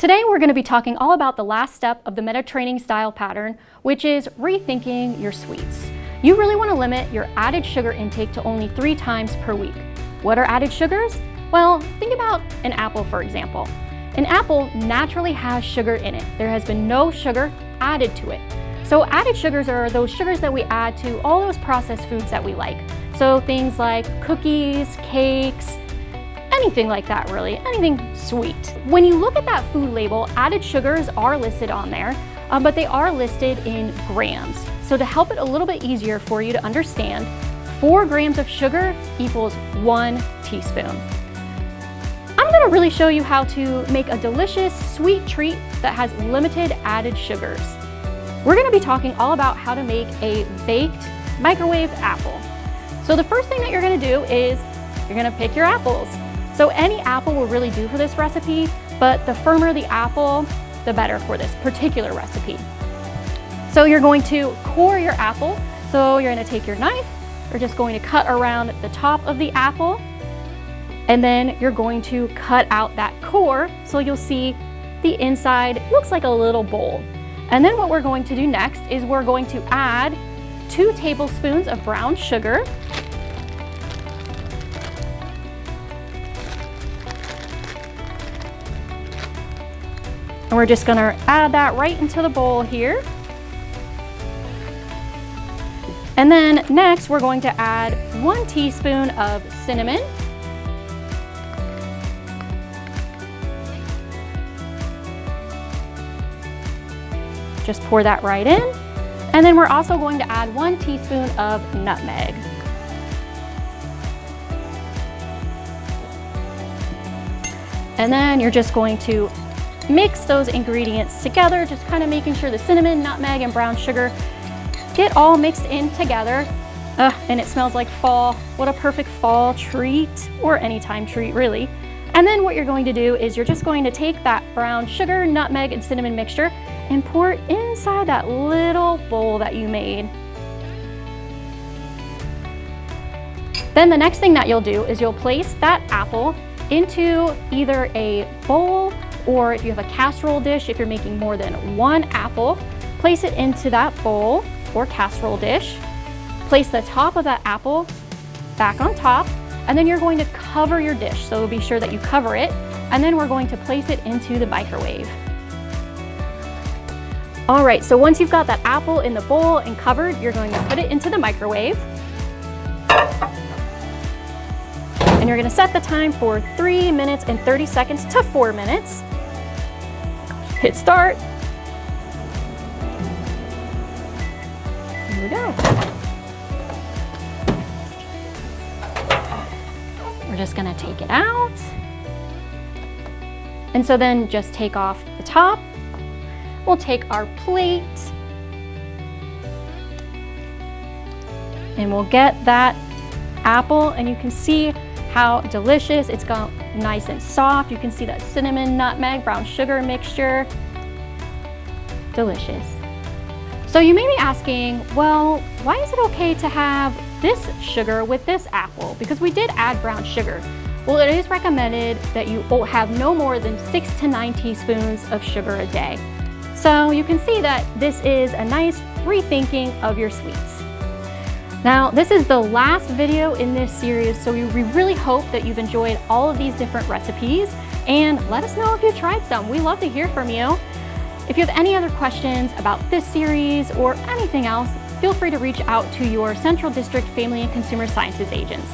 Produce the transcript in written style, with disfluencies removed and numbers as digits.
Today we're going to be talking all about the last step of the Mediterranean style pattern, which is rethinking your sweets. You really want to limit your added sugar intake to only 3 times per week. What are added sugars? Well, think about an apple, for example. An apple naturally has sugar in it. There has been no sugar added to it. So added sugars are those sugars that we add to all those processed foods that we like. So things like cookies, cakes, anything like that really, anything sweet. When you look at that food label, added sugars are listed on there, but they are listed in grams. So to help it a little bit easier for you to understand, 4 grams of sugar equals 1 teaspoon. I'm gonna really show you how to make a delicious sweet treat that has limited added sugars. We're gonna be talking all about how to make a baked microwave apple. So the first thing that you're gonna do is you're gonna pick your apples. So any apple will really do for this recipe, but the firmer the apple, the better for this particular recipe. So you're going to core your apple. So you're going to take your knife, you're just going to cut around the top of the apple, and then you're going to cut out that core so you'll see the inside looks like a little bowl. And then what we're going to do next is we're going to add 2 tablespoons of brown sugar. And we're just gonna add that right into the bowl here. And then next, we're going to add 1 teaspoon of cinnamon. Just pour that right in. And then we're also going to add 1 teaspoon of nutmeg. And then you're just going to mix those ingredients together, just kind of making sure the cinnamon, nutmeg, and brown sugar get all mixed in together. And it smells like fall. What a perfect fall treat, or anytime treat really. And then what you're going to do is you're just going to take that brown sugar, nutmeg, and cinnamon mixture and pour it inside that little bowl that you made. Then the next thing that you'll do is you'll place that apple into either a bowl, or if you have a casserole dish, if you're making more than 1 apple, place it into that bowl or casserole dish. Place the top of that apple back on top, and then you're going to cover your dish. So be sure that you cover it, and then we're going to place it into the microwave. All right, so once you've got that apple in the bowl and covered, you're going to put it into the microwave. And you're gonna set the time for 3 minutes and 30 seconds to 4 minutes. Hit start. Here we go. We're just gonna take it out. And so then just take off the top. We'll take our plate and we'll get that apple, and you can see how delicious. It's got nice and soft. You can see that cinnamon, nutmeg, brown sugar mixture. Delicious. So you may be asking, well, why is it okay to have this sugar with this apple? Because we did add brown sugar. Well, it is recommended that you have no more than 6 to 9 teaspoons of sugar a day. So you can see that this is a nice rethinking of your sweets. Now, this is the last video in this series, so we really hope that you've enjoyed all of these different recipes, and let us know if you tried some. We love to hear from you. If you have any other questions about this series or anything else, feel free to reach out to your Central District Family and Consumer Sciences agents.